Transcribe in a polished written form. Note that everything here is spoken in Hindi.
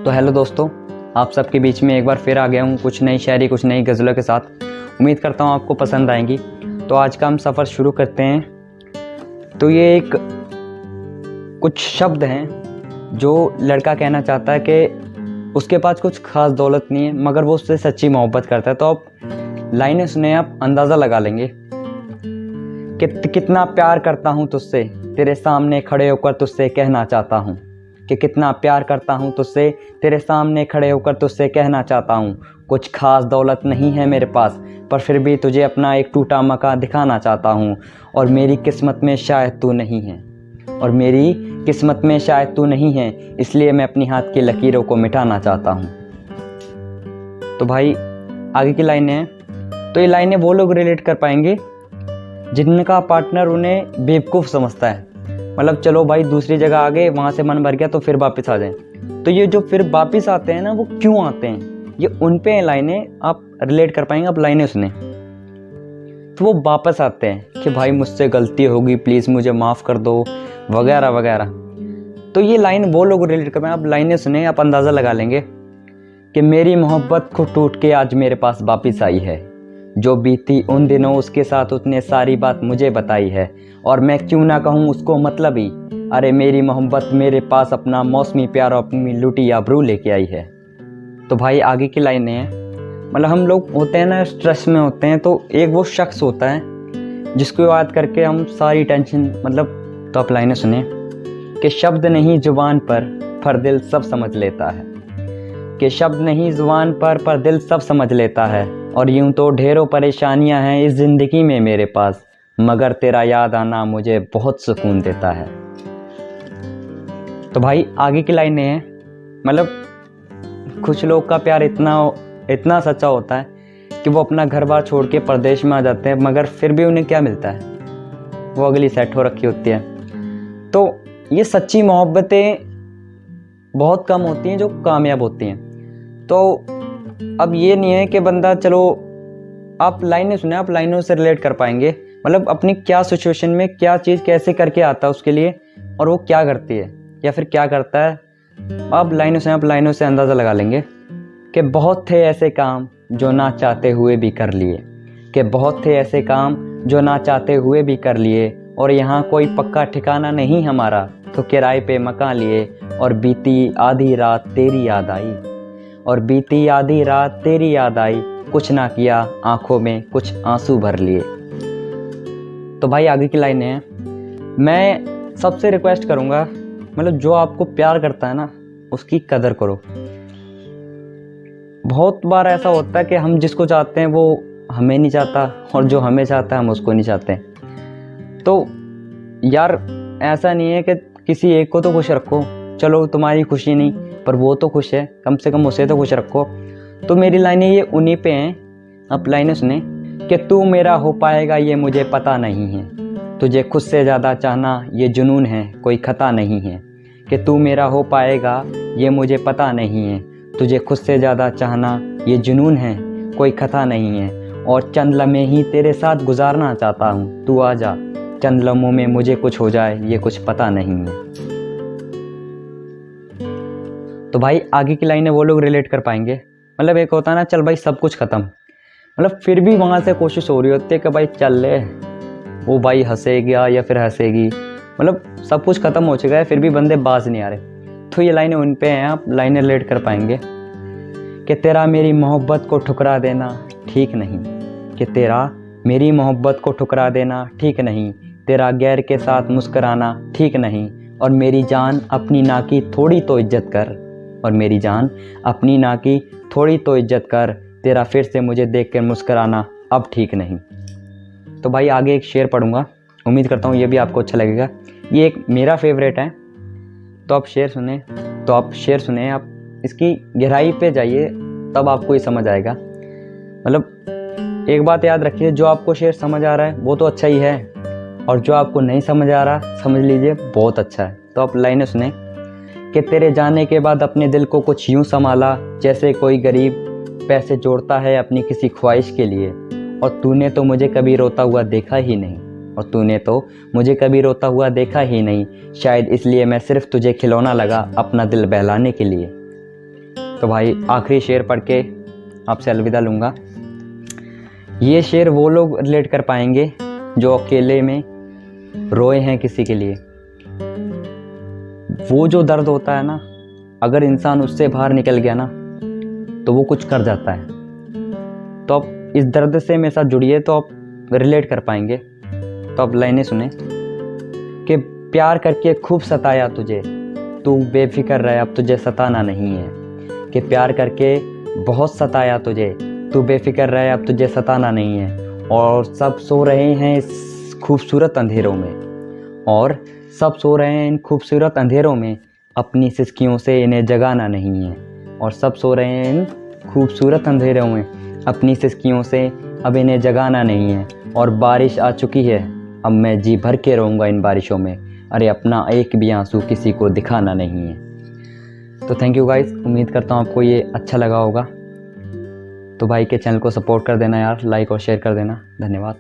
तो हेलो दोस्तों, आप सबके बीच में एक बार फिर आ गया हूँ कुछ नई शायरी कुछ नई गज़लों के साथ। उम्मीद करता हूँ आपको पसंद आएंगी। तो आज का हम सफ़र शुरू करते हैं। तो ये एक कुछ शब्द हैं जो लड़का कहना चाहता है कि उसके पास कुछ ख़ास दौलत नहीं है मगर वो उससे सच्ची मोहब्बत करता है। तो आप लाइनें सुने, आप अंदाज़ा लगा लेंगे कि कितना प्यार करता हूँ तुझसे, तेरे सामने खड़े होकर तुझसे कहना चाहता हूँ कि कितना प्यार करता हूँ तुझसे, तेरे सामने खड़े होकर तुझसे कहना चाहता हूँ। कुछ खास दौलत नहीं है मेरे पास पर फिर भी तुझे अपना एक टूटा मकान दिखाना चाहता हूँ। और मेरी किस्मत में शायद तू नहीं है, और मेरी किस्मत में शायद तू नहीं है, इसलिए मैं अपनी हाथ की लकीरों को मिटाना चाहता हूँ। तो भाई आगे की लाइनें हैं। तो ये लाइनें वो लोग रिलेट कर पाएंगे जिनका पार्टनर उन्हें बेवकूफ़ समझता है। मतलब चलो भाई दूसरी जगह आ गए, वहाँ से मन भर गया तो फिर वापस आ जाएं। तो ये जो फिर वापस आते हैं ना, वो क्यों आते हैं, ये उन पे लाइनें आप रिलेट कर पाएंगे। आप लाइनें सुने तो वो वापस आते हैं कि भाई मुझसे गलती होगी, प्लीज़ मुझे माफ़ कर दो, वगैरह वगैरह। तो ये लाइन वो लोग रिलेट कर पाएंगे। आप लाइनें सुने, आप अंदाज़ा लगा लेंगे कि मेरी मोहब्बत को टूट के आज मेरे पास वापस आई है, जो बीती उन दिनों उसके साथ उसने सारी बात मुझे बताई है, और मैं क्यों ना कहूँ उसको मतलब ही, अरे मेरी मोहब्बत मेरे पास अपना मौसमी प्यार और अपनी लुटी आबरू लेके आई है। तो भाई आगे की लाइनें हैं। मतलब हम लोग होते हैं ना, स्ट्रेस में होते हैं, तो एक वो शख्स होता है जिसको याद करके हम सारी टेंशन मतलब। तो आप लाइनें सुने कि शब्द नहीं जुबान पर दिल सब समझ लेता है, कि शब्द नहीं जुबान पर दिल सब समझ लेता है, और यूं तो ढेरों परेशानियां हैं इस ज़िंदगी में मेरे पास, मगर तेरा याद आना मुझे बहुत सुकून देता है। तो भाई आगे की लाइनें हैं। मतलब कुछ लोग का प्यार इतना सच्चा होता है कि वो अपना घर बार छोड़ के परदेश में आ जाते हैं, मगर फिर भी उन्हें क्या मिलता है, वो अगली सेट हो रखी होती है। तो ये सच्ची मोहब्बतें बहुत कम होती हैं जो कामयाब होती हैं। तो अब ये नहीं है कि बंदा, चलो आप लाइनें सुने, आप लाइनों से रिलेट कर पाएंगे। मतलब अपनी क्या सिचुएशन में क्या चीज़ कैसे करके आता है उसके लिए, और वो क्या करती है या फिर क्या करता है। आप लाइनों से अंदाज़ा लगा लेंगे कि बहुत थे ऐसे काम जो ना चाहते हुए भी कर लिए, कि बहुत थे ऐसे काम जो ना चाहते हुए भी कर लिए, और यहाँ कोई पक्का ठिकाना नहीं हमारा, तो किराए पे मकान लिए, और बीती आधी रात तेरी याद आई, और बीती आधी रात तेरी याद आई, कुछ ना किया आंखों में कुछ आंसू भर लिए। तो भाई आगे की लाइनें हैं। मैं सबसे रिक्वेस्ट करूंगा, मतलब जो आपको प्यार करता है ना उसकी कदर करो। बहुत बार ऐसा होता है कि हम जिसको चाहते हैं वो हमें नहीं चाहता, और जो हमें चाहता है हम उसको नहीं चाहते। तो यार ऐसा नहीं है कि किसी एक को तो खुश रखो, चलो तुम्हारी खुशी नहीं पर वो तो खुश है, कम से कम उसे तो खुश रखो। तो मेरी लाइनें ये उन्हीं पे हैं। आप लाइनें सुने कि तू मेरा हो पाएगा ये मुझे पता नहीं है, तुझे खुद से ज़्यादा चाहना ये जुनून है कोई खता नहीं है, कि तू मेरा हो पाएगा ये मुझे पता नहीं है, तुझे खुद से ज़्यादा चाहना ये जुनून है कोई खता नहीं है, और चंद लम्हे ही तेरे साथ गुजारना चाहता हूँ, तू आ जा चंद लम्हों में मुझे कुछ हो जाए ये कुछ पता नहीं है। तो भाई आगे की लाइनें वो लोग रिलेट कर पाएंगे। मतलब एक होता है ना, चल भाई सब कुछ ख़त्म, मतलब फिर भी वहाँ से कोशिश हो रही होती है कि भाई चल ले, वो भाई हंसेगा या फिर हंसेगी, मतलब सब कुछ ख़त्म हो चुका है फिर भी बंदे बाज नहीं आ रहे। तो ये लाइनें उन पे हैं, आप लाइनें रिलेट कर पाएंगे कि तेरा मेरी मोहब्बत को ठुकरा देना ठीक नहीं, कि तेरा मेरी मोहब्बत को ठुकरा देना ठीक नहीं, तेरा गैर के साथ मुस्कराना ठीक नहीं, और मेरी जान अपनी ना की थोड़ी तो इज्जत कर, और मेरी जान अपनी ना की थोड़ी तो इज्जत कर, तेरा फिर से मुझे देख कर मुस्कराना अब ठीक नहीं। तो भाई आगे एक शेर पढ़ूंगा, उम्मीद करता हूँ ये भी आपको अच्छा लगेगा। ये एक मेरा फेवरेट है। तो आप शेर सुने, आप इसकी गहराई पे जाइए तब आपको ये समझ आएगा। मतलब एक बात याद रखिए, जो आपको शेर समझ आ रहा है वो तो अच्छा ही है, और जो आपको नहीं समझ आ रहा समझ लीजिए बहुत अच्छा है। तो आप लाइनें सुने कि तेरे जाने के बाद अपने दिल को कुछ यूं संभाला, जैसे कोई गरीब पैसे जोड़ता है अपनी किसी ख्वाहिश के लिए, और तूने तो मुझे कभी रोता हुआ देखा ही नहीं, और तूने तो मुझे कभी रोता हुआ देखा ही नहीं, शायद इसलिए मैं सिर्फ तुझे खिलौना लगा अपना दिल बहलाने के लिए। तो भाई आखिरी शेर पढ़ के आपसे अलविदा लूँगा। ये शेर वो लोग रिलेट कर पाएंगे जो अकेले में रोए हैं किसी के लिए। वो जो दर्द होता है ना, अगर इंसान उससे बाहर निकल गया ना तो वो कुछ कर जाता है। तो आप इस दर्द से मेरे साथ जुड़िए तो आप रिलेट कर पाएंगे। तो आप लाइनें सुने कि प्यार करके खूब सताया तुझे, तू बेफिक्र रहे अब तुझे सताना नहीं है। कि प्यार करके बहुत सताया तुझे, तू बेफिक्र रहे अब तुझे सताना नहीं है। और सब सो रहे हैं इस खूबसूरत अंधेरों में, और सब सो रहे हैं इन खूबसूरत अंधेरों में, अपनी सिसकियों से इन्हें जगाना नहीं है। और सब सो रहे हैं इन खूबसूरत अंधेरों में, अपनी सिसकियों से अब इन्हें जगाना नहीं है। और बारिश आ चुकी है, अब मैं जी भर के रहूँगा इन बारिशों में, अरे अपना एक भी आंसू किसी को दिखाना नहीं है। तो थैंक यू गाइस, उम्मीद करता हूँ आपको ये अच्छा लगा होगा। तो भाई के चैनल को सपोर्ट कर देना यार, लाइक और शेयर कर देना। धन्यवाद।